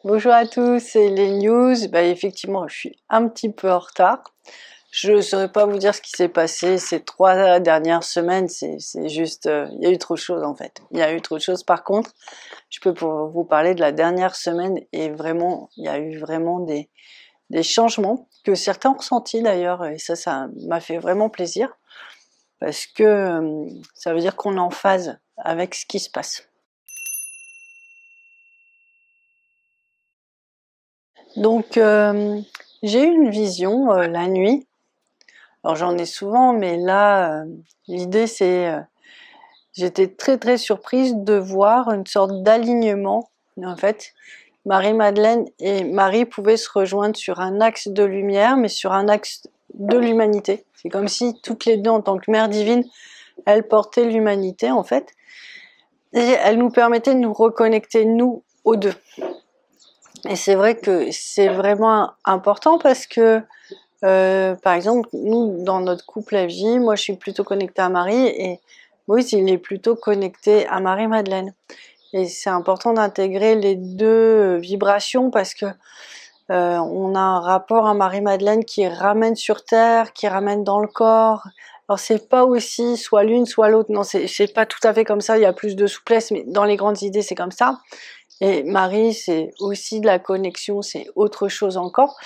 Bonjour à tous, c'est les news. Effectivement, je suis un petit peu en retard. Je ne saurais pas vous dire ce qui s'est passé ces 3 dernières semaines. C'est juste, il y a eu trop de choses en fait. Il y a eu trop de choses. Par contre, je peux vous parler de la dernière semaine et vraiment, il y a eu vraiment des changements que certains ont ressentis d'ailleurs. Et ça m'a fait vraiment plaisir parce que ça veut dire qu'on est en phase avec ce qui se passe. Donc, j'ai eu une vision la nuit. Alors j'en ai souvent, mais là, l'idée c'est, j'étais très surprise de voir une sorte d'alignement. En fait, Marie-Madeleine et Marie pouvaient se rejoindre sur un axe de lumière, mais sur un axe de l'humanité. C'est comme si toutes les deux, en tant que mère divine, elles portaient l'humanité en fait, et elles nous permettaient de nous reconnecter nous aux deux. Et c'est vrai que c'est vraiment important parce que par exemple, nous, dans notre couple à vie, moi je suis plutôt connectée à Marie et Moïse, il est plutôt connecté à Marie-Madeleine. Et c'est important d'intégrer les deux vibrations parce que on a un rapport à Marie-Madeleine qui ramène sur terre, qui ramène dans le corps. Alors c'est pas aussi soit l'une soit l'autre, non, c'est pas tout à fait comme ça, il y a plus de souplesse, mais dans les grandes idées c'est comme ça. Et Marie, c'est aussi de la connexion, c'est autre chose encore.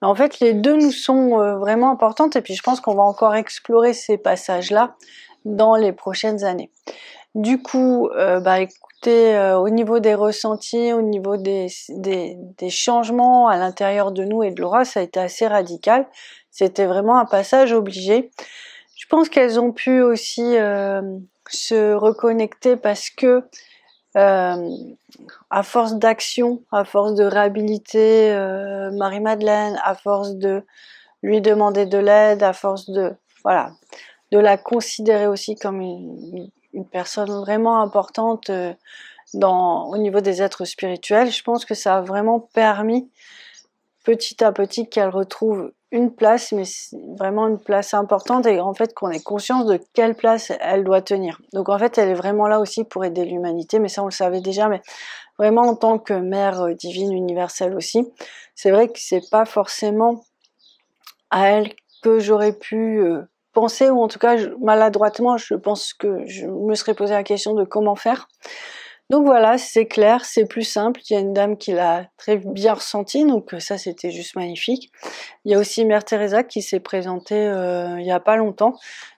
En fait, les deux nous sont vraiment importantes et puis je pense qu'on va encore explorer ces passages-là dans les prochaines années. Du coup, écoutez, au niveau des ressentis, au niveau des changements à l'intérieur de nous et de Laura, ça a été assez radical. C'était vraiment un passage obligé. Je pense qu'elles ont pu aussi se reconnecter parce que à force d'action, à force de réhabiliter Marie-Madeleine, à force de lui demander de l'aide, à force de la considérer aussi comme une personne vraiment importante au niveau des êtres spirituels, je pense que ça a vraiment permis petit à petit qu'elle retrouve une place, mais vraiment une place importante et en fait qu'on ait conscience de quelle place elle doit tenir. Donc en fait elle est vraiment là aussi pour aider l'humanité, mais ça on le savait déjà, mais vraiment en tant que mère divine universelle aussi. C'est vrai que c'est pas forcément à elle que j'aurais pu penser, ou en tout cas maladroitement je pense que je me serais posé la question de comment faire. Donc voilà, c'est clair, c'est plus simple. Il y a une dame qui l'a très bien ressenti, donc ça c'était juste magnifique. Il y a aussi Mère Teresa qui s'est présentée il y a pas longtemps.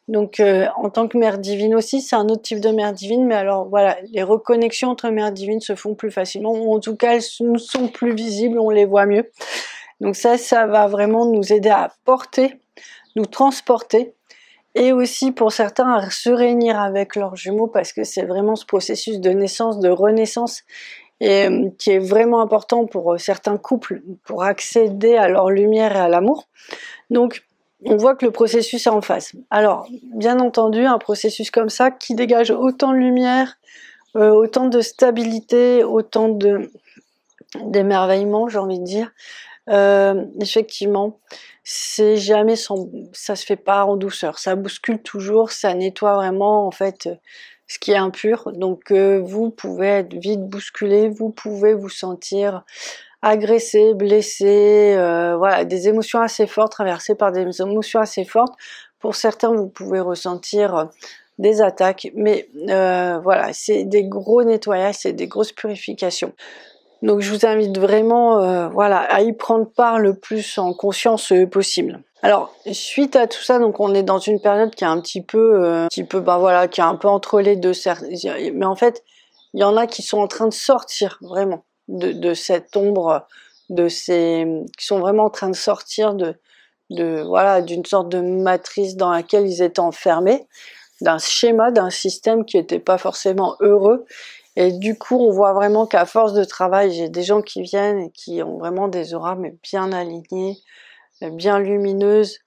Donc en tant que mère divine aussi, c'est un autre type de mère divine, mais alors voilà, les reconnexions entre mères divines se font plus facilement, ou en tout cas elles nous sont plus visibles, on les voit mieux. Donc ça va vraiment nous aider à porter, nous transporter, et aussi pour certains à se réunir avec leurs jumeaux parce que c'est vraiment ce processus de naissance, de renaissance et qui est vraiment important pour certains couples pour accéder à leur lumière et à l'amour. Donc on voit que le processus est en phase. Alors bien entendu un processus comme ça qui dégage autant de lumière, autant de stabilité, autant d'émerveillement, j'ai envie de dire. Effectivement, c'est jamais ça se fait pas en douceur, ça bouscule toujours, ça nettoie vraiment en fait ce qui est impur. Donc vous pouvez être vite bousculé, vous pouvez vous sentir agressé, blessé, voilà, des émotions assez fortes, traversées par des émotions assez fortes. Pour certains, vous pouvez ressentir des attaques, mais voilà, c'est des gros nettoyages, c'est des grosses purifications. Donc je vous invite vraiment à y prendre part le plus en conscience possible. Alors suite à tout ça, donc on est dans une période qui est un petit peu qui est un peu entre les deux, mais en fait il y en a qui sont en train de sortir vraiment de cette ombre, qui sont vraiment en train de sortir d'une sorte de matrice dans laquelle ils étaient enfermés, d'un schéma, d'un système qui n'était pas forcément heureux. Et du coup, on voit vraiment qu'à force de travail, j'ai des gens qui viennent et qui ont vraiment des auras mais bien alignées, bien lumineuses.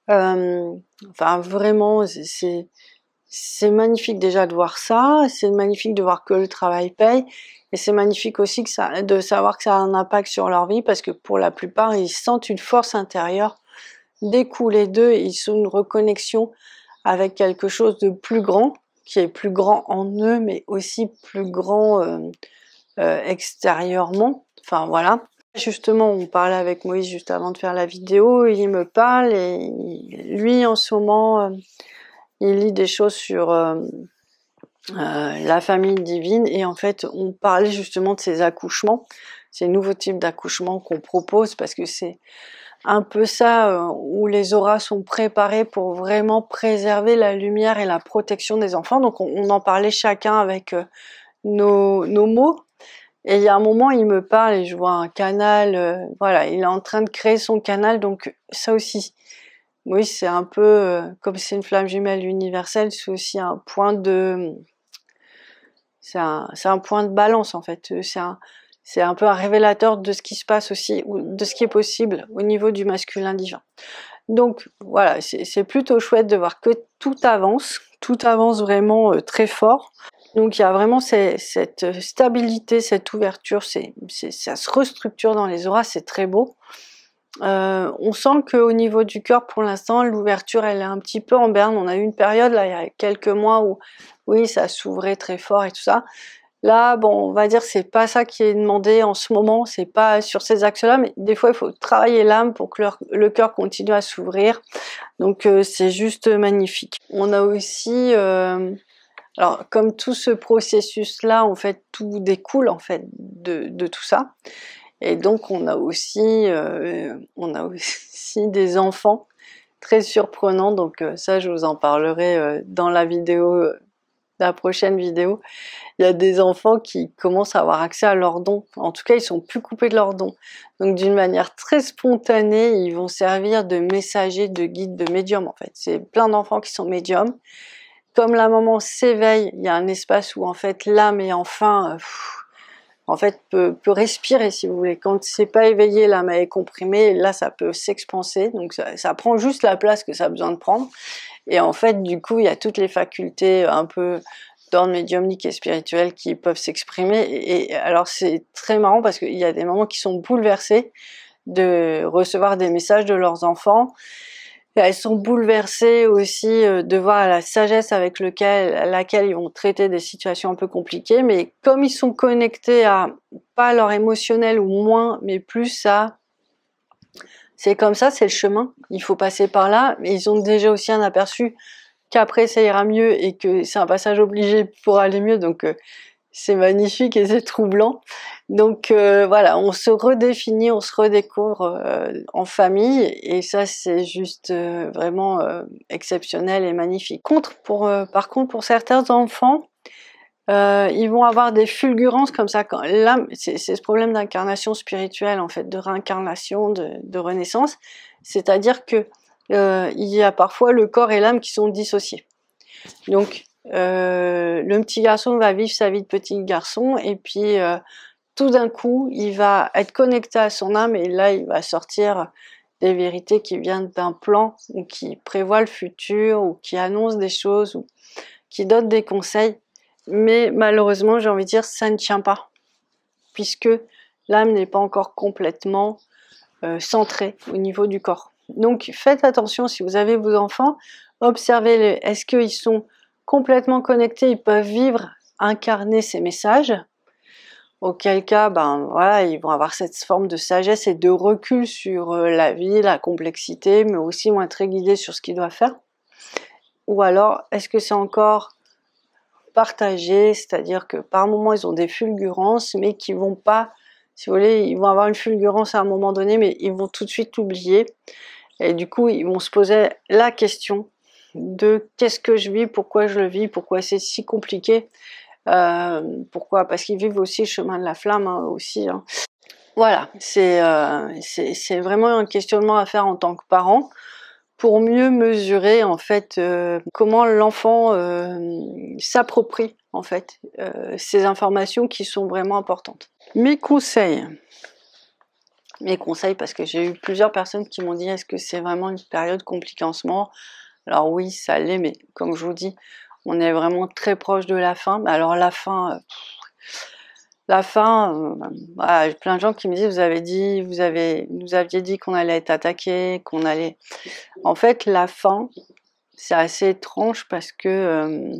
Enfin, vraiment, c'est magnifique déjà de voir ça. C'est magnifique de voir que le travail paye. Et c'est magnifique aussi de savoir que ça a un impact sur leur vie parce que pour la plupart, ils sentent une force intérieure découler d'eux. Ils sont une reconnexion avec quelque chose de plus grand, qui est plus grand en eux, mais aussi plus grand extérieurement, enfin voilà. Justement, on parlait avec Moïse juste avant de faire la vidéo, il me parle et lui en ce moment, il lit des choses sur la famille divine et en fait on parlait justement de ces accouchements, ces nouveaux types d'accouchements qu'on propose parce que c'est un peu ça où les auras sont préparées pour vraiment préserver la lumière et la protection des enfants. Donc on en parlait chacun avec nos mots. Et il y a un moment, il me parle et je vois un canal, voilà, il est en train de créer son canal, donc ça aussi. Oui, c'est un peu, comme c'est une flamme jumelle universelle, c'est aussi un point de... C'est un point de balance en fait, c'est un peu un révélateur de ce qui se passe aussi, ou de ce qui est possible au niveau du masculin divin. Donc voilà, c'est plutôt chouette de voir que tout avance vraiment très fort. Donc il y a vraiment cette stabilité, cette ouverture, ça se restructure dans les auras, c'est très beau. On sent qu'au niveau du cœur, pour l'instant, l'ouverture elle est un petit peu en berne. On a eu une période là, il y a quelques mois où oui, ça s'ouvrait très fort et tout ça. Là, bon, on va dire c'est pas ça qui est demandé en ce moment, c'est pas sur ces axes-là, mais des fois il faut travailler l'âme pour que le cœur continue à s'ouvrir. Donc c'est juste magnifique. On a aussi alors, comme tout ce processus-là, en fait, tout découle en fait de tout ça. Et donc, on a aussi des enfants très surprenants. Donc, ça, je vous en parlerai dans la vidéo, la prochaine vidéo. Il y a des enfants qui commencent à avoir accès à leurs dons. En tout cas, ils sont plus coupés de leurs dons. Donc, d'une manière très spontanée, ils vont servir de messagers, de guides, de médiums. En fait, c'est plein d'enfants qui sont médiums. Comme la maman s'éveille, il y a un espace où en fait l'âme est enfin, peut respirer si vous voulez. Quand c'est pas éveillé, l'âme est comprimée, là ça peut s'expanser, donc ça prend juste la place que ça a besoin de prendre. Et en fait, du coup, il y a toutes les facultés un peu d'ordre médiumnique et spirituel qui peuvent s'exprimer. Et alors c'est très marrant parce qu'il y a des mamans qui sont bouleversées de recevoir des messages de leurs enfants. Elles sont bouleversées aussi de voir la sagesse avec laquelle ils vont traiter des situations un peu compliquées, mais comme ils sont connectés à pas leur émotionnel ou moins, mais plus à c'est comme ça, c'est le chemin, il faut passer par là, mais ils ont déjà aussi un aperçu qu'après ça ira mieux et que c'est un passage obligé pour aller mieux, donc c'est magnifique et c'est troublant. Donc voilà, on se redéfinit, on se redécouvre en famille et ça c'est juste vraiment exceptionnel et magnifique. Par contre, pour certains enfants, ils vont avoir des fulgurances comme ça. Là, c'est ce problème d'incarnation spirituelle en fait, de réincarnation, de renaissance. C'est-à-dire que il y a parfois le corps et l'âme qui sont dissociés. Donc le petit garçon va vivre sa vie de petit garçon et puis tout d'un coup, il va être connecté à son âme et là, il va sortir des vérités qui viennent d'un plan ou qui prévoient le futur ou qui annoncent des choses ou qui donnent des conseils. Mais malheureusement, j'ai envie de dire, ça ne tient pas puisque l'âme n'est pas encore complètement centrée au niveau du corps. Donc, faites attention si vous avez vos enfants, observez-les. Est-ce qu'ils sont complètement connectés, ils peuvent vivre, incarner ces messages? Auquel cas, ben voilà, ils vont avoir cette forme de sagesse et de recul sur la vie, la complexité, mais aussi vont être guidés sur ce qu'ils doivent faire. Ou alors, est-ce que c'est encore partagé, c'est-à-dire que par moments ils ont des fulgurances, mais qui vont pas, si vous voulez, ils vont avoir une fulgurance à un moment donné, mais ils vont tout de suite l'oublier. Et du coup, ils vont se poser la question de qu'est-ce que je vis, pourquoi je le vis, pourquoi c'est si compliqué. Pourquoi? Parce qu'ils vivent aussi le chemin de la flamme aussi. Hein. Voilà, c'est vraiment un questionnement à faire en tant que parent pour mieux mesurer en fait comment l'enfant s'approprie en fait ces informations qui sont vraiment importantes. Mes conseils parce que j'ai eu plusieurs personnes qui m'ont dit est-ce que c'est vraiment une période compliquée en ce moment? Alors oui, ça l'est, mais comme je vous dis, on est vraiment très proche de la fin. Mais alors la fin, voilà, plein de gens qui me disent nous aviez dit qu'on allait être attaqué, qu'on allait. En fait, la fin, c'est assez étrange parce que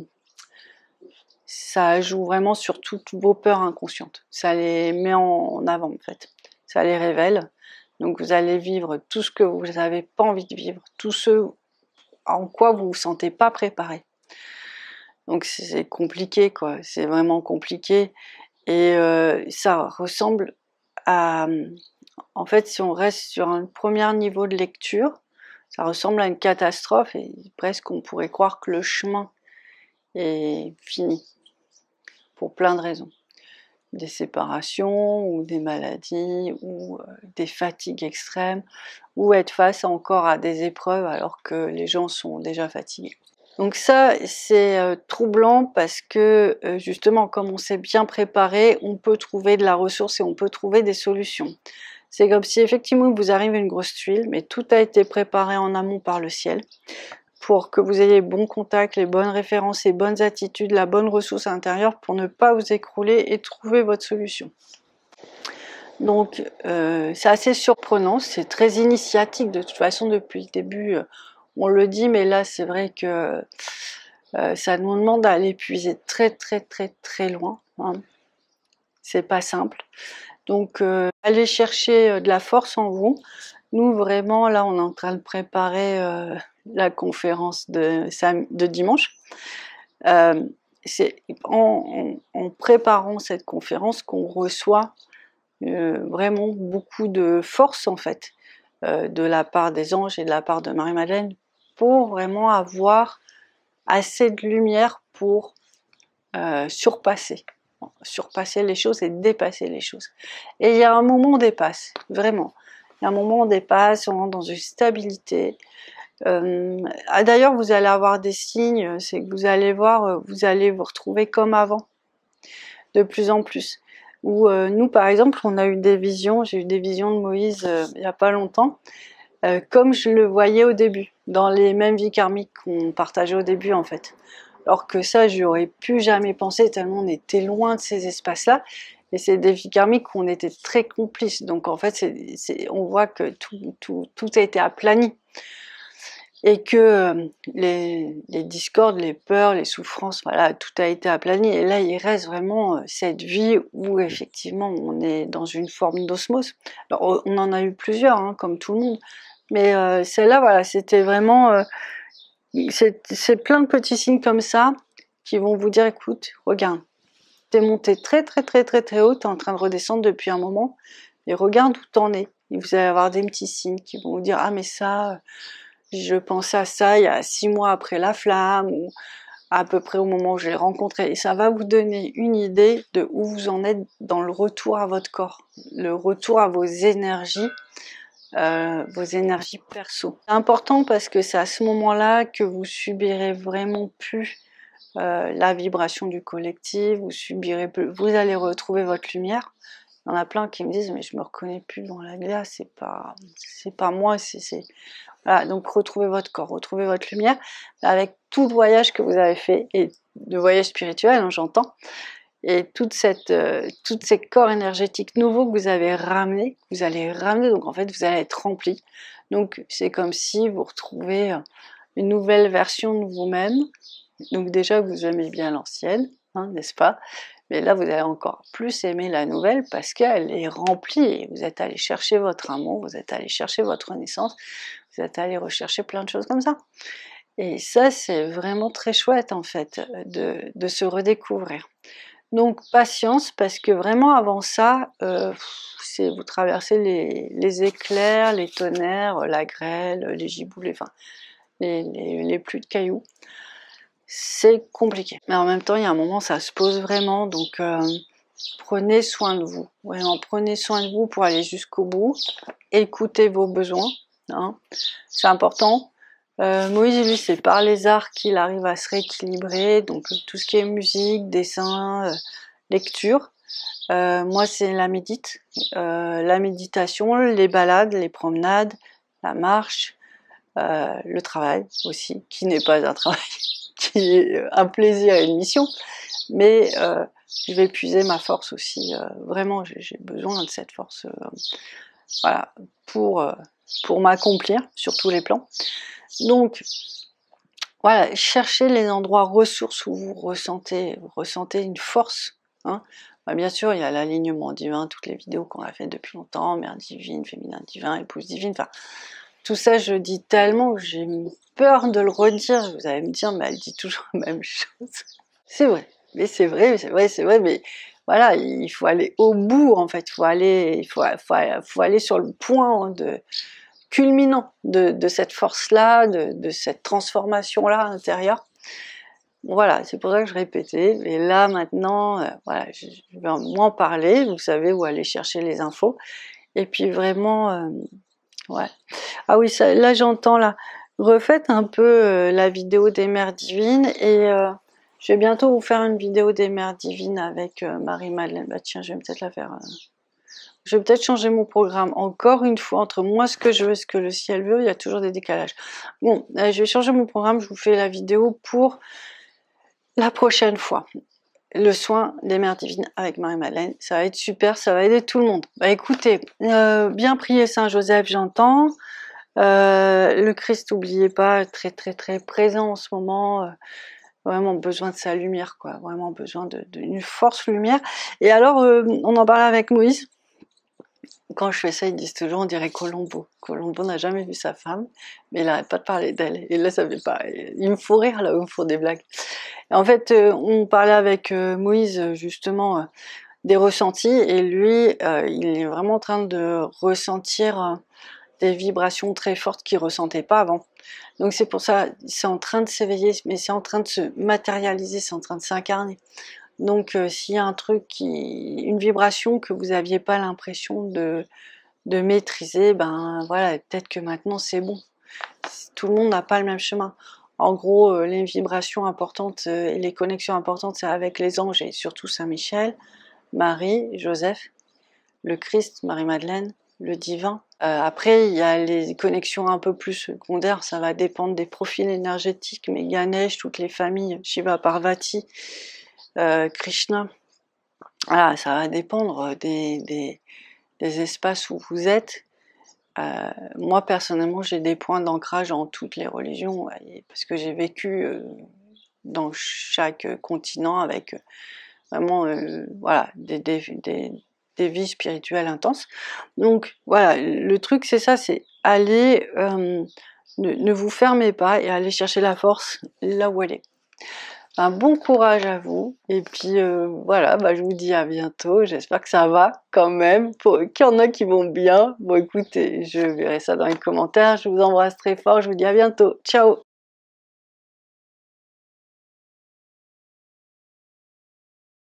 ça joue vraiment sur toutes vos peurs inconscientes. Ça les met en avant en fait. Ça les révèle. Donc vous allez vivre tout ce que vous n'avez pas envie de vivre, tout ce en quoi vous vous sentez pas préparé. Donc c'est compliqué quoi, c'est vraiment compliqué. Et ça ressemble à... En fait, si on reste sur un premier niveau de lecture, ça ressemble à une catastrophe et presque on pourrait croire que le chemin est fini. Pour plein de raisons. Des séparations, ou des maladies, ou des fatigues extrêmes, ou être face encore à des épreuves alors que les gens sont déjà fatigués. Donc ça, c'est troublant parce que justement, comme on s'est bien préparé, on peut trouver de la ressource et on peut trouver des solutions. C'est comme si effectivement vous arrive une grosse tuile, mais tout a été préparé en amont par le ciel pour que vous ayez les bons contacts, les bonnes références, les bonnes attitudes, la bonne ressource intérieure pour ne pas vous écrouler et trouver votre solution. Donc c'est assez surprenant, c'est très initiatique de toute façon depuis le début, on le dit, mais là c'est vrai que ça nous demande d'aller puiser très très très très loin, hein. C'est pas simple. Donc allez chercher de la force en vous. Nous vraiment là on est en train de préparer la conférence de dimanche. C'est en préparant cette conférence qu'on reçoit vraiment beaucoup de force en fait de la part des anges et de la part de Marie-Madeleine pour vraiment avoir assez de lumière pour surpasser les choses et dépasser les choses. Et il y a un moment où on dépasse, vraiment. Il y a un moment où on dépasse, on rentre dans une stabilité. D'ailleurs, vous allez avoir des signes, c'est que vous allez voir, vous allez vous retrouver comme avant, de plus en plus. Où nous, par exemple, on a eu des visions, j'ai eu des visions de Moïse il n'y a pas longtemps, comme je le voyais au début, dans les mêmes vies karmiques qu'on partageait au début en fait. Alors que ça, j'y aurais pu jamais penser tellement on était loin de ces espaces-là. Et c'est des vies karmiques où on était très complices. Donc en fait, on voit que tout a été aplani. Et que les discordes, les peurs, les souffrances, voilà, tout a été aplani. Et là, il reste vraiment cette vie où effectivement on est dans une forme d'osmose. Alors on en a eu plusieurs, hein, comme tout le monde. Mais celle-là, voilà, c'était vraiment... c'est plein de petits signes comme ça qui vont vous dire, écoute, regarde, t'es monté très très très très très haut, t'es en train de redescendre depuis un moment, et regarde où t'en es. Et vous allez avoir des petits signes qui vont vous dire, ah mais ça, je pensais à ça il y a 6 mois après la flamme, ou à peu près au moment où je l'ai rencontré. Et ça va vous donner une idée de où vous en êtes dans le retour à votre corps, le retour à vos énergies perso. C'est important parce que c'est à ce moment-là que vous subirez vraiment plus la vibration du collectif, vous allez retrouver votre lumière. Il y en a plein qui me disent mais je me reconnais plus dans la glace, c'est pas moi, voilà, donc retrouvez votre corps, retrouvez votre lumière avec tout le voyage que vous avez fait, et de voyage spirituel, hein, j'entends, et tous ces corps énergétiques nouveaux que vous avez ramenés, donc en fait vous allez être rempli. Donc c'est comme si vous retrouvez une nouvelle version de vous-même. Donc déjà vous aimez bien l'ancienne, hein, n'est-ce pas? Mais là vous allez encore plus aimer la nouvelle parce qu'elle est remplie, et vous êtes allé chercher votre amour, vous êtes allé chercher votre renaissance, vous êtes allé rechercher plein de choses comme ça. Et ça c'est vraiment très chouette en fait de se redécouvrir. Donc patience, parce que vraiment avant ça, vous traversez les éclairs, les tonnerres, la grêle, les giboulées, enfin les pluies de cailloux. C'est compliqué. Mais en même temps, il y a un moment, ça se pose vraiment, donc prenez soin de vous. Vraiment, prenez soin de vous pour aller jusqu'au bout. Écoutez vos besoins, hein. C'est important. Moïse, lui, c'est par les arts qu'il arrive à se rééquilibrer, donc tout ce qui est musique, dessin, lecture. Moi, c'est la méditation, les balades, les promenades, la marche, le travail aussi, qui n'est pas un travail, qui est un plaisir et une mission, mais je vais puiser ma force aussi. Vraiment, j'ai besoin de cette force, voilà, pour m'accomplir sur tous les plans. Donc, Voilà, cherchez les endroits ressources où vous ressentez une force. Hein. Bah, bien sûr, il y a l'alignement divin, toutes les vidéos qu'on a fait depuis longtemps, mère divine, féminin divin, épouse divine, enfin, tout ça je dis tellement que j'ai peur de le redire. Vous allez me dire, mais elle dit toujours la même chose. C'est vrai, mais c'est vrai, c'est vrai, c'est vrai, mais voilà, il faut aller au bout en fait, il faut aller sur le point de culminant de cette force-là, de cette transformation-là intérieure. Voilà, c'est pour ça que je répétais, et là maintenant, voilà, je vais m'en parler, vous savez où aller chercher les infos, et puis vraiment, ouais. Ah oui, ça, là j'entends là, refaites un peu la vidéo des mères divines, et je vais bientôt vous faire une vidéo des mères divines avec Marie-Madeleine. Bah tiens, je vais peut-être la faire... Je vais peut-être changer mon programme encore une fois, entre moi ce que je veux et ce que le ciel veut, il y a toujours des décalages. Bon, je vais changer mon programme, je vous fais la vidéo pour la prochaine fois. Le soin des mères divines avec Marie-Madeleine, ça va être super, ça va aider tout le monde. Bah écoutez, bien prier Saint-Joseph, j'entends. Le Christ, n'oubliez pas, très très très présent en ce moment. Vraiment besoin de sa lumière, quoi. Vraiment besoin d'une force lumière. Et alors, on en parlait avec Moïse. Quand je fais ça, ils disent toujours, on dirait Colombo. Colombo n'a jamais vu sa femme, mais il n'arrête pas de parler d'elle. Et là, ça fait pas. Il me faut rire, là, il me faut des blagues. Et en fait, on parlait avec Moïse, justement, des ressentis, et lui, il est vraiment en train de ressentir des vibrations très fortes qu'il ressentait pas avant. Donc c'est pour ça, c'est en train de s'éveiller, mais c'est en train de se matérialiser, c'est en train de s'incarner. Donc s'il y a un truc une vibration que vous n'aviez pas l'impression de maîtriser, ben voilà, peut-être que maintenant c'est bon. Tout le monde n'a pas le même chemin. En gros, les vibrations importantes et les connexions importantes, c'est avec les anges et surtout Saint-Michel, Marie, Joseph, le Christ, Marie-Madeleine, le divin. Après, il y a les connexions un peu plus secondaires, ça va dépendre des profils énergétiques, mais Ganesh, toutes les familles, Shiva, Parvati, Krishna, voilà, ça va dépendre des espaces où vous êtes. Moi, personnellement, j'ai des points d'ancrage en toutes les religions, parce que j'ai vécu dans chaque continent avec vraiment voilà, des vies spirituelles intenses. Donc voilà, le truc c'est ça, c'est aller, ne vous fermez pas et aller chercher la force là où elle est. Un bon courage à vous, et puis voilà, bah, je vous dis à bientôt, j'espère que ça va quand même, pour qu'il y en a qui vont bien. Bon écoutez, je verrai ça dans les commentaires, je vous embrasse très fort, je vous dis à bientôt, ciao!